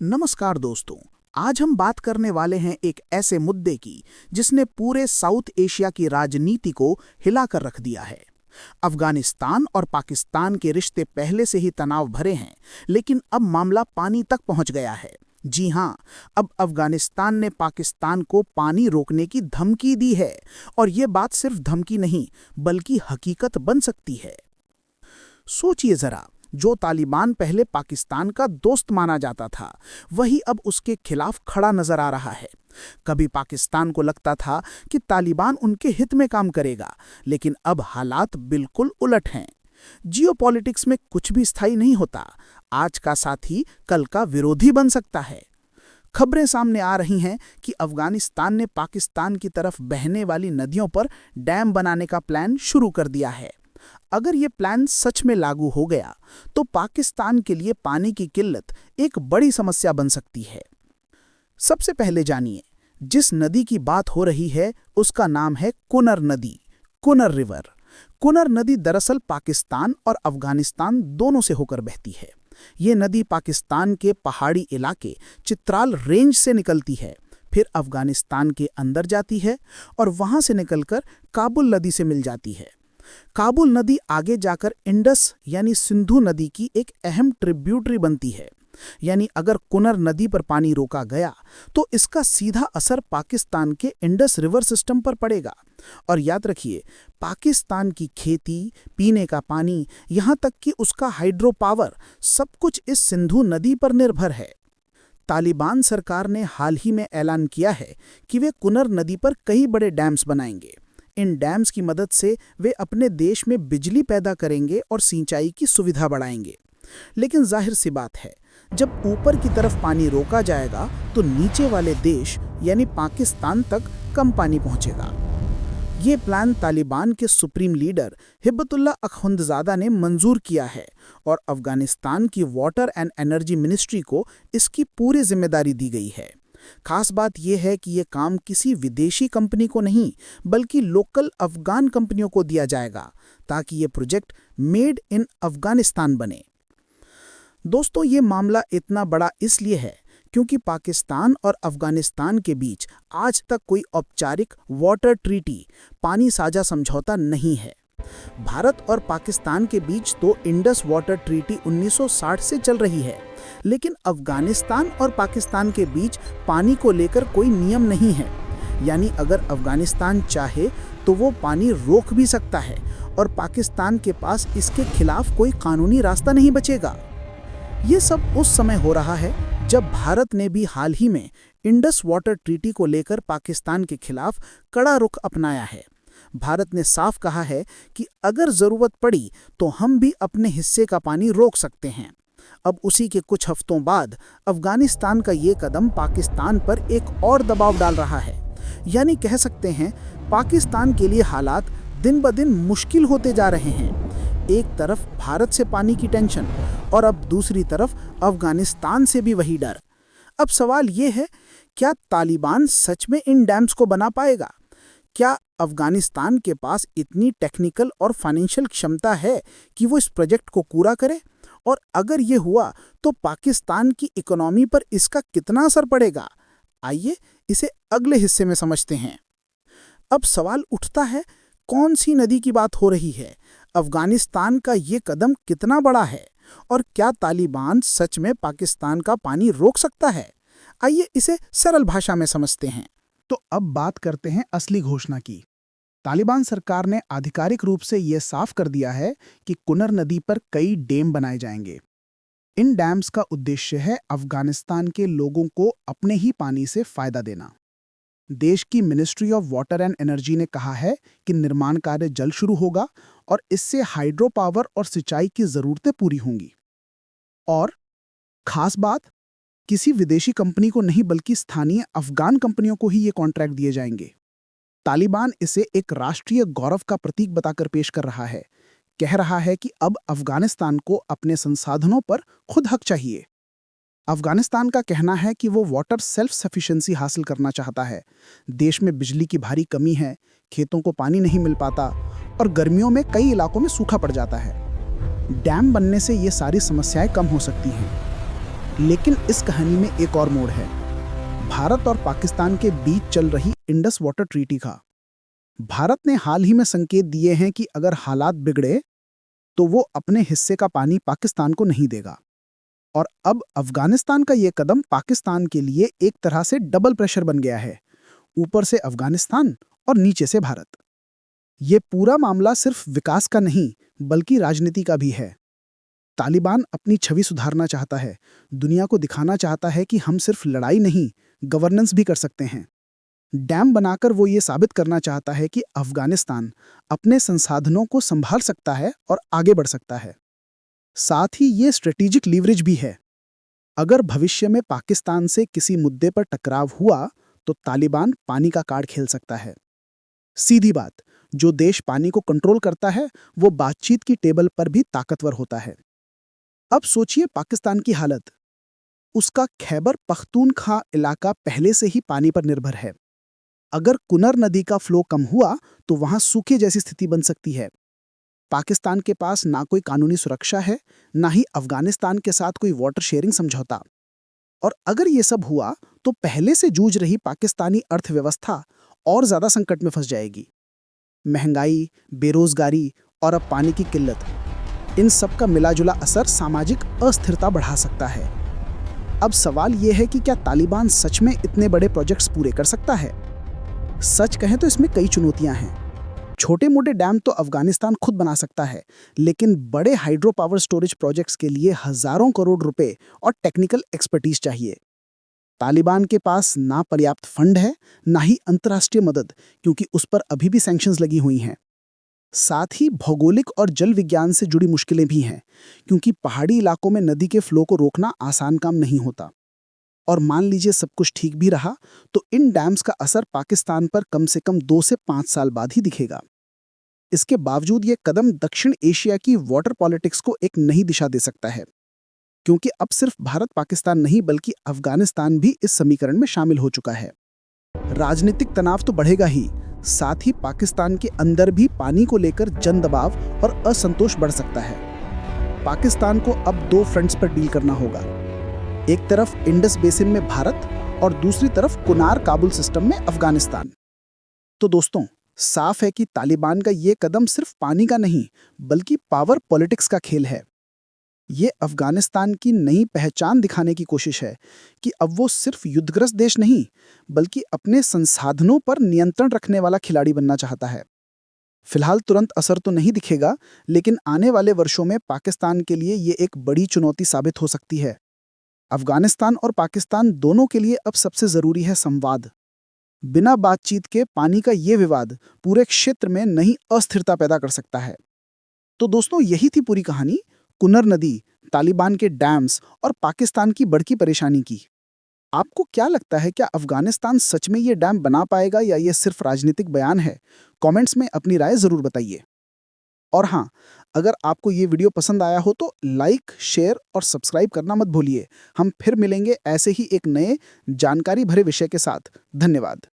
नमस्कार दोस्तों। आज हम बात करने वाले हैं एक ऐसे मुद्दे की जिसने पूरे साउथ एशिया की राजनीति को हिलाकर रख दिया है। अफगानिस्तान और पाकिस्तान के रिश्ते पहले से ही तनाव भरे हैं, लेकिन अब मामला पानी तक पहुंच गया है। जी हां, अब अफगानिस्तान ने पाकिस्तान को पानी रोकने की धमकी दी है, और ये बात सिर्फ धमकी नहीं बल्कि हकीकत बन सकती है। सोचिए जरा, जो तालिबान पहले पाकिस्तान का दोस्त माना जाता था, वही अब उसके खिलाफ खड़ा नजर आ रहा है। कभी पाकिस्तान को लगता था कि तालिबान उनके हित में काम करेगा, लेकिन अब हालात बिल्कुल उलट हैं। जियोपॉलिटिक्स में कुछ भी स्थायी नहीं होता। आज का साथी कल का विरोधी बन सकता है। खबरें सामने आ रही हैं कि अफगानिस्तान ने पाकिस्तान की तरफ बहने वाली नदियों पर डैम बनाने का प्लान शुरू कर दिया है। अगर ये प्लान सच में लागू हो गया तो पाकिस्तान के लिए पानी की किल्लत एक बड़ी समस्या बन सकती है। सबसे पहले जानिए, जिस नदी की बात हो रही है उसका नाम है कुनर नदी, कुनर रिवर। कुनर नदी दरअसल पाकिस्तान और अफगानिस्तान दोनों से होकर बहती है। ये नदी पाकिस्तान के पहाड़ी इलाके चित्राल रेंज से निकलती है, फिर अफगानिस्तान के अंदर जाती है और वहां से निकलकर काबुल नदी से मिल जाती है। काबुल नदी आगे जाकर इंडस यानी सिंधु नदी की एक अहम ट्रिब्यूटरी बनती है। यानी अगर कुनर नदी पर पानी रोका गया तो इसका सीधा असर पाकिस्तान के इंडस रिवर सिस्टम पर पड़ेगा। और याद रखिए, पाकिस्तान की खेती, पीने का पानी, यहाँ तक कि उसका हाइड्रो पावर, सब कुछ इस सिंधु नदी पर निर्भर है। तालिबान सरकार ने हाल ही में ऐलान किया है कि वे कुनर नदी पर कई बड़े डैम्स बनाएंगे। इन डैम्स की मदद से वे अपने देश में बिजली पैदा करेंगे और सिंचाई की सुविधा बढ़ाएंगे। लेकिन जाहिर सी बात है, जब ऊपर की तरफ पानी रोका जाएगा तो नीचे वाले देश यानी पाकिस्तान तक कम पानी पहुंचेगा। ये प्लान तालिबान के सुप्रीम लीडर हिब्बतुल्लाह अखुंदजादा ने मंजूर किया है और अफगानिस्तान की वाटर एंड एनर्जी मिनिस्ट्री को इसकी पूरी जिम्मेदारी दी गई है। खास बात यह है कि यह काम किसी विदेशी कंपनी को नहीं बल्कि लोकल अफगान कंपनियों को दिया जाएगा, ताकि यह प्रोजेक्ट मेड इन अफगानिस्तान बने। दोस्तों, ये मामला इतना बड़ा इसलिए है क्योंकि पाकिस्तान और अफगानिस्तान के बीच आज तक कोई औपचारिक वाटर ट्रीटी, पानी साझा समझौता नहीं है। भारत और पाकिस्तान के बीच तो इंडस वाटर ट्रीटी 1960 से चल रही है, लेकिन अफगानिस्तान और पाकिस्तान के बीच पानी को लेकर कोई नियम नहीं है। यानी अगर अफगानिस्तान चाहे तो वो पानी रोक भी सकता है और पाकिस्तान के पास इसके खिलाफ कोई कानूनी रास्ता नहीं बचेगा। ये सब उस समय हो रहा है जब भारत ने भी हाल ही में इंडस वाटर ट्रीटी को लेकर पाकिस्तान के खिलाफ कड़ा रुख अपनाया है। भारत ने साफ कहा है कि अगर जरूरत पड़ी तो हम भी अपने हिस्से का पानी रोक सकते हैं। अब उसी के कुछ हफ्तों बाद अफगानिस्तान का ये कदम पाकिस्तान पर एक और दबाव डाल रहा है। यानी कह सकते हैं, पाकिस्तान के लिए हालात दिन ब दिन मुश्किल होते जा रहे हैं। एक तरफ भारत से पानी की टेंशन और अब दूसरी तरफ अफगानिस्तान से भी वही डर। अब सवाल ये है, क्या तालिबान सच में इन डैम्स को बना पाएगा? क्या अफगानिस्तान के पास इतनी टेक्निकल और फाइनेंशियल क्षमता है कि वो इस प्रोजेक्ट को पूरा करे? और अगर ये हुआ तो पाकिस्तान की इकोनॉमी पर इसका कितना असर पड़ेगा? आइए इसे अगले हिस्से में समझते हैं। अब सवाल उठता है, कौन सी नदी की बात हो रही है? अफगानिस्तान का ये कदम कितना बड़ा है? और क्या तालिबान सच में पाकिस्तान का पानी रोक सकता है? आइए इसे सरल भाषा में समझते हैं। तो अब बात करते हैं असली घोषणा की। तालिबान सरकार ने आधिकारिक रूप से यह साफ कर दिया है कि कुनर नदी पर कई डैम बनाए जाएंगे। इन डैम्स का उद्देश्य है अफगानिस्तान के लोगों को अपने ही पानी से फायदा देना। देश की ministry of water and energy ने कहा है कि निर्माण कार्य जल्द शुरू होगा और इससे हाइड्रो पावर और सिंचाई की जरूरतें पूरी होंगी। और खास बात, किसी विदेशी कंपनी को नहीं बल्कि स्थानीय अफगान कंपनियों को ही ये कॉन्ट्रैक्ट दिए जाएंगे। तालिबान इसे एक राष्ट्रीय गौरव का प्रतीक बताकर पेश कर रहा है। कह रहा है कि अब अफगानिस्तान को अपने संसाधनों पर खुद हक चाहिए। अफगानिस्तान का कहना है कि वो वाटर सेल्फ सफिशिएंसी हासिल करना चाहता है। देश में बिजली की भारी कमी है, खेतों को पानी नहीं मिल पाता और गर्मियों में कई इलाकों में सूखा पड़ जाता है। डैम बनने से ये सारी समस्याएं कम हो सकती हैं। लेकिन इस कहानी में एक और मोड़ है। भारत और पाकिस्तान के बीच चल रही इंडस वाटर ट्रीटी का भारत ने हाल ही में संकेत दिए हैं कि अगर हालात बिगड़े तो वो अपने हिस्से का पानी पाकिस्तान को नहीं देगा। और अब अफगानिस्तान का ये कदम पाकिस्तान के लिए एक तरह से डबल प्रेशर बन गया है, ऊपर से अफगानिस्तान और नीचे से भारत। ये पूरा मामला सिर्फ विकास का नहीं बल्कि राजनीति का भी है। तालिबान अपनी छवि सुधारना चाहता है, दुनिया को दिखाना चाहता है कि हम सिर्फ लड़ाई नहीं, गवर्नेंस भी कर सकते हैं। डैम बनाकर वो ये साबित करना चाहता है कि अफगानिस्तान अपने संसाधनों को संभाल सकता है और आगे बढ़ सकता है। साथ ही ये स्ट्रेटेजिक लीवरेज भी है। अगर भविष्य में पाकिस्तान से किसी मुद्दे पर टकराव हुआ तो तालिबान पानी का कार्ड खेल सकता है। सीधी बात, जो देश पानी को कंट्रोल करता है वो बातचीत की टेबल पर भी ताकतवर होता है। अब सोचिए पाकिस्तान की हालत। उसका खैबर पख्तूनख्वा इलाका पहले से ही पानी पर निर्भर है। अगर कुनर नदी का फ्लो कम हुआ तो वहां सूखे जैसी स्थिति बन सकती है। पाकिस्तान के पास ना कोई कानूनी सुरक्षा है, ना ही अफगानिस्तान के साथ कोई वाटर शेयरिंग समझौता। और अगर ये सब हुआ तो पहले से जूझ रही पाकिस्तानी अर्थव्यवस्था और ज्यादा संकट में फंस जाएगी। महंगाई, बेरोजगारी और अब पानी की किल्लत, इन सब का मिलाजुला असर सामाजिक अस्थिरता बढ़ा सकता है। अब सवाल यह है कि क्या तालिबान सच में इतने बड़े प्रोजेक्ट्स पूरे कर सकता है? सच कहें तो इसमें कई चुनौतियां हैं। छोटे मोटे डैम तो अफगानिस्तान खुद बना सकता है, लेकिन बड़े हाइड्रो पावर स्टोरेज प्रोजेक्ट्स के लिए हजारों करोड़ रुपए और टेक्निकल एक्सपर्टीज चाहिए। तालिबान के पास ना पर्याप्त फंड है, ना ही अंतर्राष्ट्रीय मदद, क्योंकि उस पर अभी भी सैंक्शंस लगी हुई हैं। साथ ही भौगोलिक और जल विज्ञान से जुड़ी मुश्किलें भी हैं, क्योंकि पहाड़ी इलाकों में नदी के फ्लो को रोकना आसान काम नहीं होता। और मान लीजिए सब कुछ ठीक भी रहा तो इन डैम्स का असर पाकिस्तान पर कम से कम 2 से 5 साल बाद ही दिखेगा। इसके बावजूद ये कदम दक्षिण एशिया की वाटर पॉलिटिक्स को एक नई दिशा दे सकता है, क्योंकि अब सिर्फ भारत पाकिस्तान नहीं बल्कि अफगानिस्तान भी इस समीकरण में शामिल हो चुका है। राजनीतिक तनाव तो बढ़ेगा ही, साथ ही पाकिस्तान के अंदर भी पानी को लेकर जन दबाव और असंतोष बढ़ सकता है। पाकिस्तान को अब 2 फ्रंट्स पर डील करना होगा, एक तरफ इंडस बेसिन में भारत और दूसरी तरफ कुनार काबुल सिस्टम में अफगानिस्तान। तो दोस्तों, साफ है कि तालिबान का ये कदम सिर्फ पानी का नहीं बल्कि पावर पॉलिटिक्स का खेल है। ये अफगानिस्तान की नई पहचान दिखाने की कोशिश है कि अब वो सिर्फ युद्धग्रस्त देश नहीं बल्कि अपने संसाधनों पर नियंत्रण रखने वाला खिलाड़ी बनना चाहता है। फिलहाल तुरंत असर तो नहीं दिखेगा, लेकिन आने वाले वर्षों में पाकिस्तान के लिए ये एक बड़ी चुनौती साबित हो सकती है। अफगानिस्तान और पाकिस्तान दोनों के लिए अब सबसे जरूरी है संवाद। बिना बातचीत के पानी का ये विवाद पूरे क्षेत्र में नई अस्थिरता पैदा कर सकता है। तो दोस्तों, यही थी पूरी कहानी कुनर नदी, तालिबान के डैम्स और पाकिस्तान की बढ़ती परेशानी की। आपको क्या लगता है, क्या अफगानिस्तान सच में ये डैम बना पाएगा या ये सिर्फ राजनीतिक बयान है? कमेंट्स में अपनी राय जरूर बताइए। और हाँ, अगर आपको ये वीडियो पसंद आया हो तो लाइक, शेयर और सब्सक्राइब करना मत भूलिए। हम फिर मिलेंगे ऐसे ही एक नए जानकारी भरे विषय के साथ। धन्यवाद।